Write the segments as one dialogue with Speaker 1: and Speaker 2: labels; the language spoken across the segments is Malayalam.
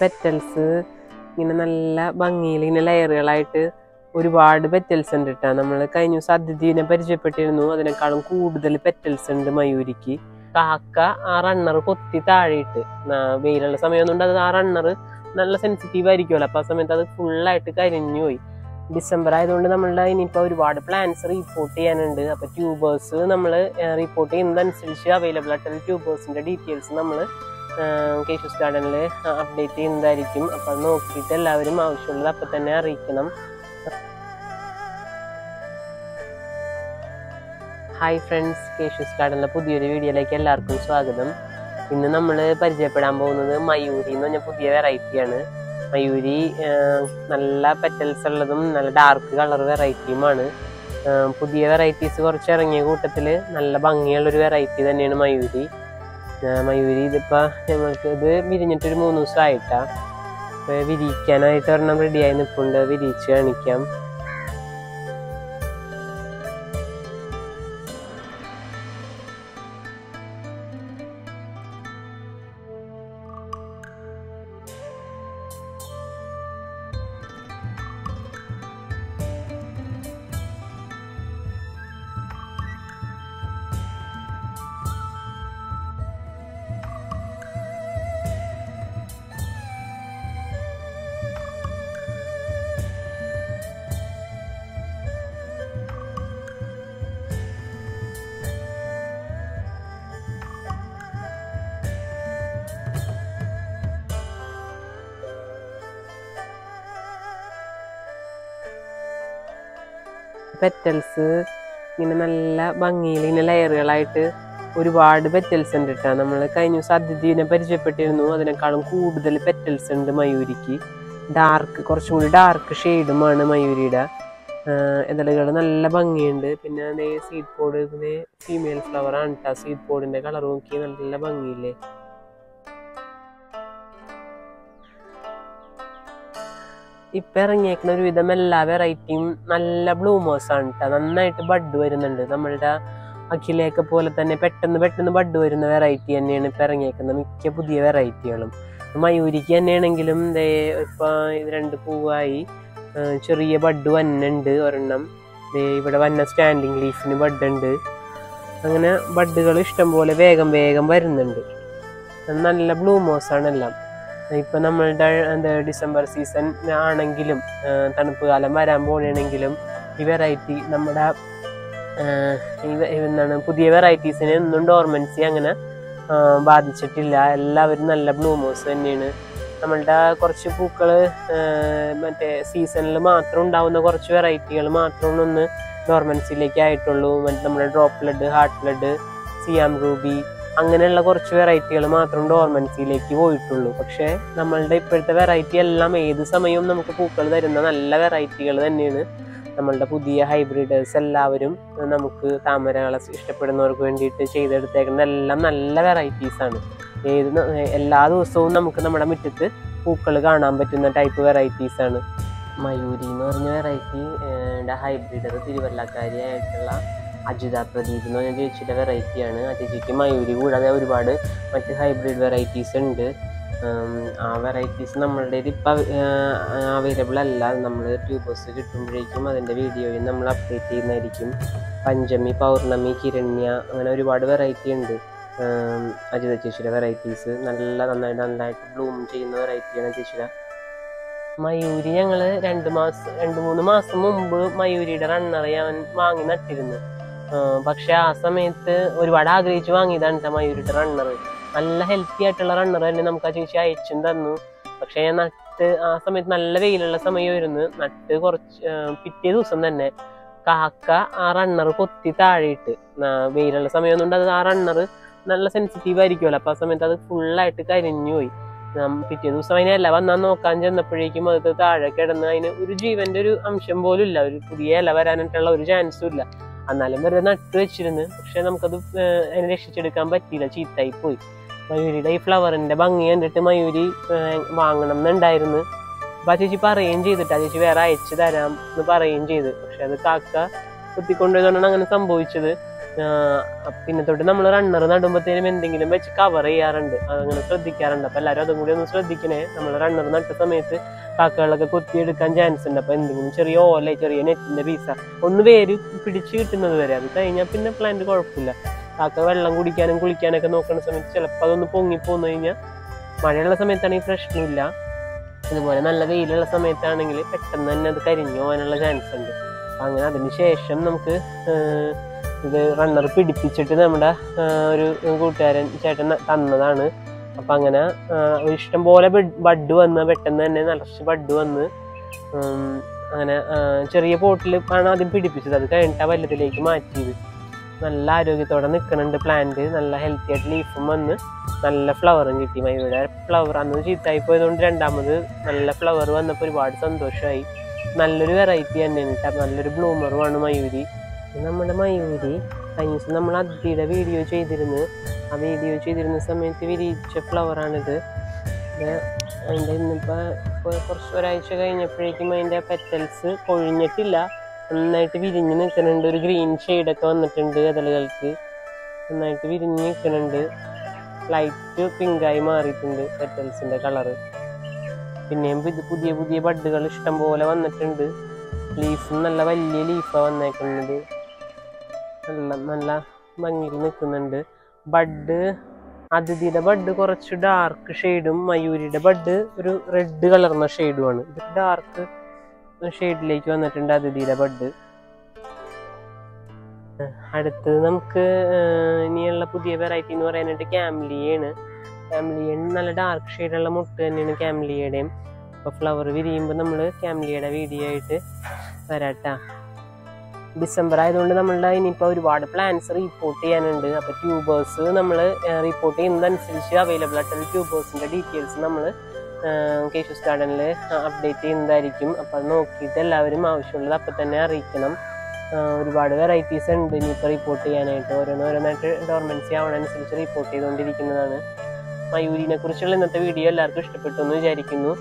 Speaker 1: പെറ്റൽസ് ഇങ്ങനെ നല്ല ഭംഗിയിൽ ഇങ്ങനെ ലെയറുകളായിട്ട് ഒരുപാട് പെറ്റൽസ് ഉണ്ട് കേട്ടോ. നമ്മൾ കഴിഞ്ഞ ദിവസം അതിഥിനെ പരിചയപ്പെട്ടിരുന്നു. അതിനേക്കാളും കൂടുതൽ പെറ്റൽസ് ഉണ്ട് മയൂരിക്ക്. കാക്ക ആ റണ്ണർ കൊത്തി താഴെയിട്ട് വെയിലുള്ള സമയമൊന്നും ഉണ്ട്. അത് ആ റണ്ണർ നല്ല സെൻസിറ്റീവ് ആയിരിക്കുമല്ലോ, അപ്പോൾ ആ സമയത്ത് അത് ഫുള്ളായിട്ട് കരിഞ്ഞു പോയി. ഡിസംബർ ആയതുകൊണ്ട് നമ്മളുടെ ഇനിയിപ്പോൾ ഒരുപാട് പ്ലാന്റ്സ് റീപോർട്ട് ചെയ്യാനുണ്ട്. അപ്പോൾ ട്യൂബേഴ്സ് നമ്മൾ റിപ്പോർട്ട് ചെയ്യുന്നതനുസരിച്ച് അവൈലബിൾ ആയിട്ടുള്ള ട്യൂബേഴ്സിൻ്റെ ഡീറ്റെയിൽസ് നമ്മൾ കേശൂസ് ഗാർഡനിൽ അപ്ഡേറ്റ് ചെയ്യുന്നതായിരിക്കും. അപ്പോൾ അത് നോക്കിയിട്ട് എല്ലാവരും ആവശ്യമുള്ളത് അപ്പം തന്നെ അറിയിക്കണം. ഹായ് ഫ്രണ്ട്സ്, കേശൂസ് ഗാർഡനിലെ പുതിയൊരു വീഡിയോയിലേക്ക് എല്ലാവർക്കും സ്വാഗതം. ഇന്ന് നമ്മൾ പരിചയപ്പെടാൻ പോകുന്നത് മയൂരി എന്ന് പറഞ്ഞ പുതിയ വെറൈറ്റിയാണ്. മയൂരി നല്ല പെറ്റൽസ് ഉള്ളതും നല്ല ഡാർക്ക് കളർ വെറൈറ്റിയുമാണ്. പുതിയ വെറൈറ്റീസ് കുറച്ച് ഇറങ്ങിയ കൂട്ടത്തിൽ നല്ല ഭംഗിയുള്ളൊരു വെറൈറ്റി തന്നെയാണ് മയൂരി. ഇതിപ്പോൾ ഞങ്ങൾക്ക് ഇത് വിരിഞ്ഞിട്ടൊരു 3 ദിവസമായിട്ടാണ്. വിരിയിക്കാനായിട്ട് ഒരെണ്ണം റെഡിയായി നിൽപ്പുണ്ട്. വിരിയിച്ച് കാണിക്കാം. പെറ്റൽസ് ഇങ്ങനെ നല്ല ഭംഗിയിൽ ഇങ്ങനെ ലെയറുകളായിട്ട് ഒരുപാട് പെറ്റൽസ് ഉണ്ട് കേട്ടോ. നമ്മൾ കഴിഞ്ഞ ദിവസം അതിഥിനെ പരിചയപ്പെട്ടിരുന്നു. അതിനേക്കാളും കൂടുതൽ പെറ്റൽസ് ഉണ്ട് മയൂരിക്ക്. കുറച്ചും കൂടി ഡാർക്ക് ഷെയ്ഡുമാണ് മയൂരിയുടെ. ഇതളുകൾ നല്ല ഭംഗിയുണ്ട്. പിന്നെ അതേ സീഡ് പോഡ്, ഇതിന് ഫീമെയിൽ ഫ്ലവർ ആണ് കേട്ടോ. സീഡ് പോഡിൻ്റെ കളർ നോക്കി നല്ല ഭംഗിയില്ലേ. ഇപ്പം ഇറങ്ങിയേക്കുന്ന ഒരുവിധം എല്ലാ വെറൈറ്റിയും നല്ല ബ്ലൂമേഴ്സാണ് കേട്ടോ. നന്നായിട്ട് ബഡ് വരുന്നുണ്ട്. നമ്മളുടെ അഖിലയൊക്കെ പോലെ തന്നെ പെട്ടെന്ന് ബഡ് വരുന്ന വെറൈറ്റി തന്നെയാണ് ഇപ്പം ഇറങ്ങിയേക്കുന്ന മിക്ക പുതിയ വെറൈറ്റികളും. മയൂരിക്ക് തന്നെയാണെങ്കിലും ഇപ്പം 2 പൂവായി. ചെറിയ ബഡ് വന്നുണ്ട് ഒരെണ്ണം. ഇവിടെ വന്ന സ്റ്റാൻഡിങ് ലീഫിന് ബഡ് ഉണ്ട്. അങ്ങനെ ബഡുകൾ ഇഷ്ടംപോലെ വേഗം വരുന്നുണ്ട്. നല്ല ബ്ലൂമേഴ്സാണ് എല്ലാം. ഇപ്പം നമ്മളുടെ ഡിസംബർ സീസൺ ആണെങ്കിലും തണുപ്പ് കാലം വരാൻ പോകണമെങ്കിലും ഈ വെറൈറ്റി നമ്മുടെ പുതിയ വെറൈറ്റീസിന് ഒന്നും ഡോർമൻസി അങ്ങനെ ബാധിച്ചിട്ടില്ല. എല്ലാവരും നല്ല ബ്ലൂമേഴ്സ് തന്നെയാണ്. നമ്മളുടെ കുറച്ച് പൂക്കൾ മറ്റേ സീസണിൽ മാത്രം ഉണ്ടാവുന്ന കുറച്ച് വെറൈറ്റികൾ മാത്രമാണ് ഒന്ന് ഡോർമൻസിയിലേക്ക് ആയിട്ടുള്ളൂ. നമ്മുടെ ഡ്രോപ്പ് ബ്ലഡ്, ഹാർട്ട് ബ്ലഡ്, സിയാം റൂബി അങ്ങനെയുള്ള കുറച്ച് വെറൈറ്റികൾ മാത്രം ഡോർമൻസിയിലേക്ക് പോയിട്ടുള്ളൂ. പക്ഷേ നമ്മളുടെ ഇപ്പോഴത്തെ വെറൈറ്റി എല്ലാം ഏത് സമയവും നമുക്ക് പൂക്കൾ തരുന്ന നല്ല വെറൈറ്റികൾ തന്നെയാണ്. നമ്മളുടെ പുതിയ ഹൈബ്രിഡേഴ്സ് എല്ലാവരും നമുക്ക് താമരകളെ ഇഷ്ടപ്പെടുന്നവർക്ക് വേണ്ടിയിട്ട് ചെയ്തെടുത്തേക്കുന്ന എല്ലാം നല്ല വെറൈറ്റീസാണ്. എല്ലാ ദിവസവും നമുക്ക് നമ്മുടെ മുറ്റത്ത് പൂക്കൾ കാണാൻ പറ്റുന്ന ടൈപ്പ് വെറൈറ്റീസാണ്. മയൂരി എന്ന് പറഞ്ഞ വെറൈറ്റി ഹൈബ്രിഡർ തിരുവല്ലക്കാരിയായിട്ടുള്ള അജിത പ്രദീപ് എന്ന് പറഞ്ഞ ചേച്ചിയുടെ വെറൈറ്റിയാണ്. ആ ചേച്ചിക്ക് മയൂരി കൂടാതെ ഒരുപാട് മറ്റ് ഹൈബ്രിഡ് വെറൈറ്റീസ് ഉണ്ട്. ആ വെറൈറ്റീസ് നമ്മളുടെ ഇപ്പം അവൈലബിൾ അല്ല. നമ്മൾ ട്യൂബേഴ്സ് കിട്ടുമ്പോഴേക്കും അതിൻ്റെ വീഡിയോയും നമ്മൾ അപ്ഡേറ്റ് ചെയ്യുന്നതായിരിക്കും. പഞ്ചമി, പൗർണമി, കിരണ്യ അങ്ങനെ ഒരുപാട് വെറൈറ്റി ഉണ്ട്. അജിത ചേച്ചിയുടെ വെറൈറ്റീസ് നന്നായിട്ട് ബ്ലൂം ചെയ്യുന്ന വെറൈറ്റിയാണ് ചേച്ചിയുടെ. മയൂരി ഞങ്ങൾ 2-3 മാസം മുമ്പ് മയൂരിയുടെ റണ്ണറെ ഞാൻ വാങ്ങി നട്ടിരുന്നു. പക്ഷെ ആ സമയത്ത് ഒരുപാട് ആഗ്രഹിച്ച് വാങ്ങിയതാണ് കേട്ടോ മയൂരിയുടെ റണ്ണർ. നല്ല ഹെൽത്തി ആയിട്ടുള്ള റണ്ണർ തന്നെ നമുക്ക് ആ ചേച്ചി അയച്ചും തന്നു. പക്ഷെ ഞാൻ നട്ട് ആ സമയത്ത് നല്ല വെയിലുള്ള സമയമായിരുന്നു. നട്ട് പിറ്റേ ദിവസം തന്നെ കാക്ക ആ റണ്ണർ കൊത്തി താഴെയിട്ട്. വെയിലുള്ള സമയമൊന്നും ഉണ്ട്. അത് ആ റണ്ണർ നല്ല സെൻസിറ്റീവ് ആയിരിക്കുമല്ലോ, അപ്പോൾ ആ സമയത്ത് അത് ഫുള്ളായിട്ട് കരിഞ്ഞു പോയി. പിറ്റേ ദിവസം അതിനെ ഇല വന്നാൽ നോക്കാൻ ചെന്നപ്പോഴേക്കും അത് താഴെ കിടന്ന് അതിന് ഒരു ജീവന്റെ ഒരു അംശം പോലും ഇല്ല. ഒരു പുതിയ ഇല വരാനായിട്ടുള്ള ഒരു ചാൻസും ഇല്ല. എന്നാലും വെറുതെ നട്ടു വെച്ചിരുന്നു. പക്ഷെ നമുക്കത് അതിനെ രക്ഷിച്ചെടുക്കാൻ പറ്റിയില്ല, ചീത്തായി പോയി. മയൂരിയുടെ ഈ ഫ്ലവറിന്റെ ഭംഗി കണ്ടിട്ട് മയൂരി വാങ്ങണം എന്നുണ്ടായിരുന്നു. അപ്പൊ ആ ചേച്ചി പറയുകയും ചെയ്തിട്ട്, ആ ചേച്ചി വേറെ അയച്ചു തരാം എന്ന് പറയുകയും ചെയ്ത്. പക്ഷെ അത് കാക്ക കുത്തിക്കൊണ്ടുപോയതുകൊണ്ടാണ് അങ്ങനെ സംഭവിച്ചത്. പിന്നെ തൊട്ട് നമ്മൾ റണ്ണർ നടുമ്പോഴത്തേനും എന്തെങ്കിലും വെച്ച് കവർ ചെയ്യാറുണ്ട്, അങ്ങനെ ശ്രദ്ധിക്കാറുണ്ട്. അപ്പൊ എല്ലാവരും അതും കൂടി ഒന്ന് ശ്രദ്ധിക്കണേ. നമ്മൾ റണ്ണർ നട്ട സമയത്ത് കാക്കകളൊക്കെ കൊത്തിയെടുക്കാൻ ചാൻസ് ഉണ്ട്. അപ്പൊ എന്തെങ്കിലും ചെറിയ ഓല, ചെറിയ നെറ്റിന്റെ പീസ ഒന്ന് വേര് പിടിച്ച് കിട്ടുന്നത് വരെ, അത് കഴിഞ്ഞാൽ പിന്നെ പ്ലാന്റ് കുഴപ്പമില്ല. കാക്ക വെള്ളം കുടിക്കാനും കുളിക്കാനൊക്കെ നോക്കുന്ന സമയത്ത് ചിലപ്പോൾ അതൊന്ന് പൊങ്ങിപ്പോന്നു കഴിഞ്ഞാൽ, മഴയുള്ള സമയത്താണെങ്കിൽ പ്രശ്നമില്ല. ഇതുപോലെ നല്ല വെയിലുള്ള സമയത്താണെങ്കിൽ പെട്ടെന്ന് തന്നെ അത് കരിഞ്ഞു പോകാനുള്ള ചാൻസ് ഉണ്ട്. അപ്പം അങ്ങനെ അതിന് ശേഷം നമുക്ക് ഇത് റണ്ണർ പിടിപ്പിച്ചിട്ട് നമ്മുടെ ഒരു കൂട്ടുകാരൻ ചേട്ടൻ തന്നതാണ്. അപ്പം അങ്ങനെ ഇഷ്ടം പോലെ ബഡ് വന്ന് പെട്ടെന്ന് തന്നെ നിറച്ച് ബഡ് വന്ന് അങ്ങനെ ചെറിയ പോട്ടിൽ ആണ് ആദ്യം പിടിപ്പിച്ചത്. അത് കഴിഞ്ഞിട്ട് വലുതിലേക്ക് മാറ്റിയത്. നല്ല ആരോഗ്യത്തോടെ നിൽക്കുന്നുണ്ട് പ്ലാന്റ്. നല്ല ഹെൽത്തി ആയിട്ട് ലീഫും വന്ന് നല്ല ഫ്ലവറും കിട്ടി. മയൂരിയുടെ ഫ്ലവർ അന്ന് ചീത്തായി പോയതുകൊണ്ട് രണ്ടാമത് നല്ല ഫ്ലവർ വന്നപ്പോൾ ഒരുപാട് സന്തോഷമായി. നല്ലൊരു വെറൈറ്റി തന്നെയാണ് കേട്ടോ, നല്ലൊരു ബ്ലൂമറുമാണ് മയൂരി. നമ്മുടെ മയൂരി കഴിഞ്ഞ ദിവസം നമ്മൾ അതിഥിയുടെ വീഡിയോ ചെയ്തിരുന്നു. ആ വീഡിയോ ചെയ്തിരുന്ന സമയത്ത് വിരിയിച്ച ഫ്ലവറാണിത്. അതിൻ്റെ ഇന്നിപ്പോൾ കുറച്ച് ഒരാഴ്ച കഴിഞ്ഞപ്പോഴേക്കും അതിൻ്റെ പെറ്റൽസ് കൊഴിഞ്ഞിട്ടില്ല, നന്നായിട്ട് വിരിഞ്ഞ് നിൽക്കുന്നുണ്ട്. ഒരു ഗ്രീൻ ഷെയ്ഡൊക്കെ വന്നിട്ടുണ്ട് ഇതളുകൾക്ക്, നന്നായിട്ട് വിരിഞ്ഞ് നിൽക്കുന്നുണ്ട്. ലൈറ്റ് പിങ്കായി മാറിയിട്ടുണ്ട് പെറ്റൽസിൻ്റെ കളറ്. പിന്നെയും പുതിയ പുതിയ ബഡുകൾ ഇഷ്ടം പോലെ വന്നിട്ടുണ്ട്. ലീഫും നല്ല വലിയ ലീഫാണ് വന്നേക്കുന്നത്, നല്ല നല്ല ഭംഗിയിൽ നിൽക്കുന്നുണ്ട്. ബഡ് അതിഥിയുടെ ബഡ് കുറച്ച് ഡാർക്ക് ഷെയ്ഡും മയൂരിയുടെ ബഡ് ഒരു റെഡ് കളർന്ന ഷെയ്ഡുമാണ്. ഇത് ഡാർക്ക് ഷെയ്ഡിലേക്ക് വന്നിട്ടുണ്ട് അതിഥിയുടെ ബഡ്. അടുത്തത് നമുക്ക് ഇനിയുള്ള പുതിയ വെറൈറ്റി എന്ന് പറയാനായിട്ട് ക്യാംലിയാണ്. ക്യാംലിയൻ നല്ല ഡാർക്ക് ഷെയ്ഡുള്ള മുട്ട് തന്നെയാണ് ക്യാംലിയയുടെയും. അപ്പോൾ ഫ്ലവർ വിരിയുമ്പോൾ നമ്മൾ ക്യാംലിയയുടെ വീഡിയോ ആയിട്ട് വരാട്ടാ. ഡിസംബർ ആയതുകൊണ്ട് നമ്മളുടെ ഇനിയിപ്പോൾ ഒരുപാട് പ്ലാൻസ് റിപ്പോർട്ട് ചെയ്യാനുണ്ട്. അപ്പോൾ ട്യൂബേഴ്സ് നമ്മൾ റിപ്പോർട്ട് ചെയ്യുന്നതനുസരിച്ച് അവൈലബിൾ ആയിട്ടുള്ള ട്യൂബേഴ്സിൻ്റെ ഡീറ്റെയിൽസ് നമ്മൾ കേശൂസ് ഗാർഡനിൽ അപ്ഡേറ്റ് ചെയ്യുന്നതായിരിക്കും. അപ്പോൾ അത് നോക്കിയിട്ട് എല്ലാവരും ആവശ്യമുള്ളത് അപ്പം തന്നെ അറിയിക്കണം. ഒരുപാട് വെറൈറ്റീസ് ഉണ്ട് ഇനിയിപ്പോൾ റിപ്പോർട്ട് ചെയ്യാനായിട്ട്. ഓരോന്നായിട്ട് ഡോർമൻസി ആവണനുസരിച്ച് റിപ്പോർട്ട് ചെയ്തുകൊണ്ടിരിക്കുന്നതാണ്. മയൂരിനെ കുറിച്ചുള്ള ഇന്നത്തെ വീഡിയോ എല്ലാവർക്കും ഇഷ്ടപ്പെട്ടു എന്ന് വിചാരിക്കുന്നു.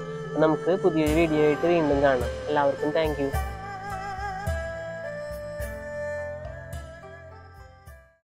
Speaker 1: നമുക്ക് പുതിയൊരു വീഡിയോ ആയിട്ട് വീണ്ടും കാണാം. എല്ലാവർക്കും താങ്ക് യു.